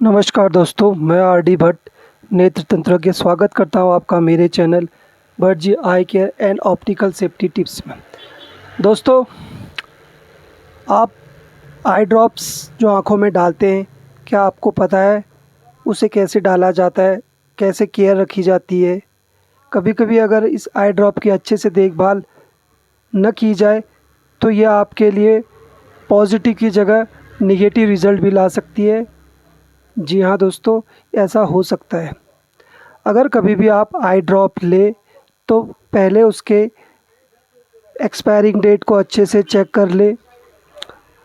नमस्कार दोस्तों, मैं आर डी भट्ट नेत्र तंत्रज्ञ स्वागत करता हूं आपका मेरे channel Bhatt ji eye care and optical safety tips में। दोस्तों, आप आई ड्रॉप्स जो आँखों में डालते हैं, क्या आपको पता है उसे कैसे डाला जाता है, कैसे केयर रखी जाती है? कभी-कभी अगर इस आई ड्रॉप की अच्छे से देखभाल न की जाए तो यह आपके लिए पॉजिटिव की जगह नेगेटिव रिज़ल्ट भी ला सकती है। जी हाँ दोस्तों, ऐसा हो सकता है। अगर कभी भी आप आई ड्रॉप लें तो पहले उसके एक्सपायरिंग डेट को अच्छे से चेक कर लें।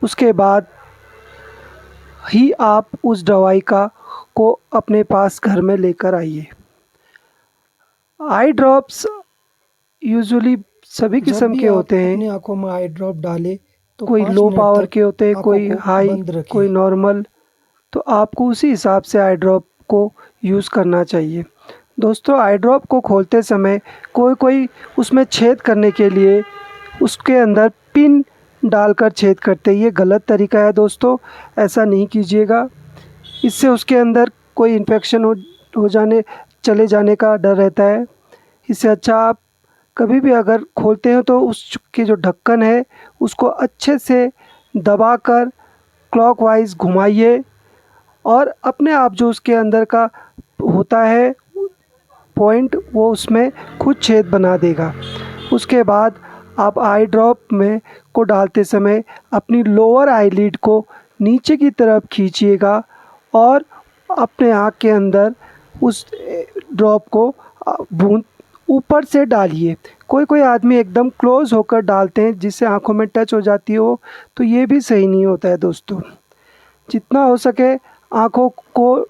उसके बाद ही आप उस दवाई को अपने पास घर में लेकर आइए। आई ड्रॉप्स यूजुअली सभी किस्म के होते हैं। अपनी आंखों में आई ड्रॉप डालें तो कोई 5 लो मिनट पावर तक के होते हैं, आंखों कोई को हाई, बंद रखें। कोई नॉर्मल। तो आपको उसी हिसाब से आई ड्रॉप को यूज़ करना चाहिए। दोस्तों, आई ड्रॉप को खोलते समय कोई उसमें छेद करने के लिए उसके अंदर पिन डालकर छेद करते हैं। ये गलत तरीका है दोस्तों, ऐसा नहीं कीजिएगा। इससे उसके अंदर कोई इन्फेक्शन चले जाने का डर रहता है। इससे अच्छा आप कभी भी अगर खोलते हो तो उसके जो ढक्कन है उसको अच्छे से दबाकर क्लॉकवाइज घुमाइए और अपने आप जो उसके अंदर का होता है पॉइंट वो उसमें खुद छेद बना देगा। उसके बाद आप आई ड्रॉप में को डालते समय अपनी लोअर आईलिड को नीचे की तरफ खींचिएगा और अपने आँख के अंदर उस ड्रॉप को बूंद ऊपर से डालिए। कोई आदमी एकदम क्लोज़ होकर डालते हैं जिससे आँखों में टच हो जाती हो, तो ये भी सही नहीं होता है दोस्तों। जितना हो सके आँखों को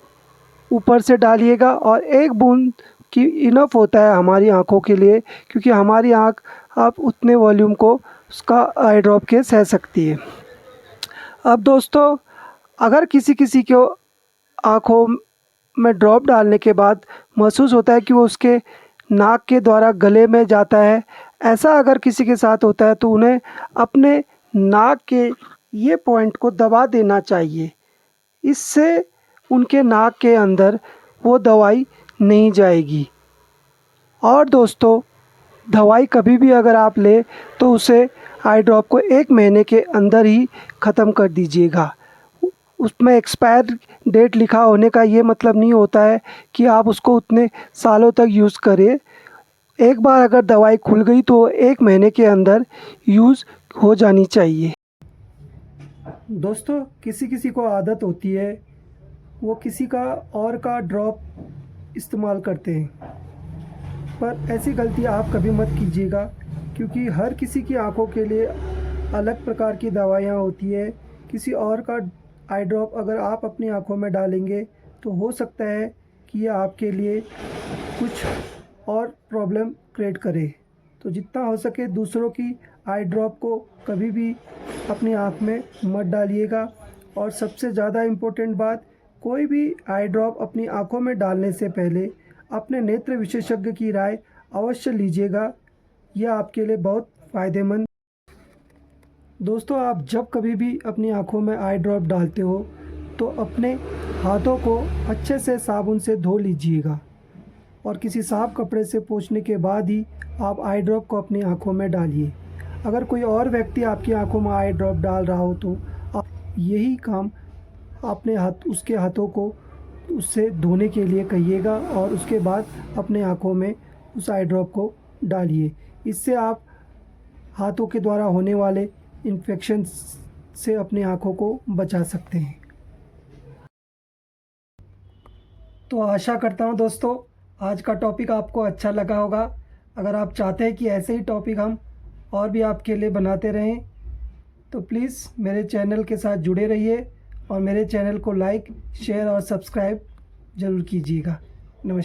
ऊपर से डालिएगा और एक बूंद की इनफ होता है हमारी आँखों के लिए, क्योंकि हमारी आँख आप उतने वॉल्यूम को उसका आई ड्रॉप के सह सकती है। अब दोस्तों, अगर किसी को आँखों में ड्रॉप डालने के बाद महसूस होता है कि वो उसके नाक के द्वारा गले में जाता है, ऐसा अगर किसी के साथ होता है तो उन्हें अपने नाक के ये पॉइंट को दबा देना चाहिए। इससे उनके नाक के अंदर वो दवाई नहीं जाएगी। और दोस्तों, दवाई कभी भी अगर आप लें तो उसे आई ड्रॉप को 1 महीने के अंदर ही ख़त्म कर दीजिएगा। उसमें एक्सपायर डेट लिखा होने का ये मतलब नहीं होता है कि आप उसको उतने सालों तक यूज़ करें। एक बार अगर दवाई खुल गई तो 1 महीने के अंदर यूज़ हो जानी चाहिए। दोस्तों, किसी को आदत होती है वो किसी का और का ड्रॉप इस्तेमाल करते हैं, पर ऐसी गलती आप कभी मत कीजिएगा, क्योंकि हर किसी की आंखों के लिए अलग प्रकार की दवाइयाँ होती है। किसी और का आई ड्रॉप अगर आप अपनी आंखों में डालेंगे तो हो सकता है कि यह आपके लिए कुछ और प्रॉब्लम क्रिएट करे। तो जितना हो सके दूसरों की आई ड्रॉप को कभी भी अपनी आँख में मत डालिएगा। और सबसे ज़्यादा इम्पोर्टेंट बात, कोई भी आई ड्रॉप अपनी आँखों में डालने से पहले अपने नेत्र विशेषज्ञ की राय अवश्य लीजिएगा। यह आपके लिए बहुत फ़ायदेमंद। दोस्तों, आप जब कभी भी अपनी आँखों में आई ड्रॉप डालते हो तो अपने हाथों को अच्छे से साबुन से धो लीजिएगा और किसी साफ कपड़े से पोंछने के बाद ही आप आई ड्रॉप को अपनी आँखों में डालिए। अगर कोई और व्यक्ति आपकी आँखों में आई ड्रॉप डाल रहा हो तो आप यही काम अपने उसके हाथों को उससे धोने के लिए कहिएगा और उसके बाद अपने आँखों में उस आई ड्रॉप को डालिए। इससे आप हाथों के द्वारा होने वाले इन्फेक्शन से अपनी आँखों को बचा सकते हैं। तो आशा करता हूँ दोस्तों, आज का टॉपिक आपको अच्छा लगा होगा। अगर आप चाहते हैं कि ऐसे ही टॉपिक हम और भी आपके लिए बनाते रहें तो प्लीज़ मेरे चैनल के साथ जुड़े रहिए और मेरे चैनल को लाइक, शेयर और सब्सक्राइब ज़रूर कीजिएगा। नमस्कार।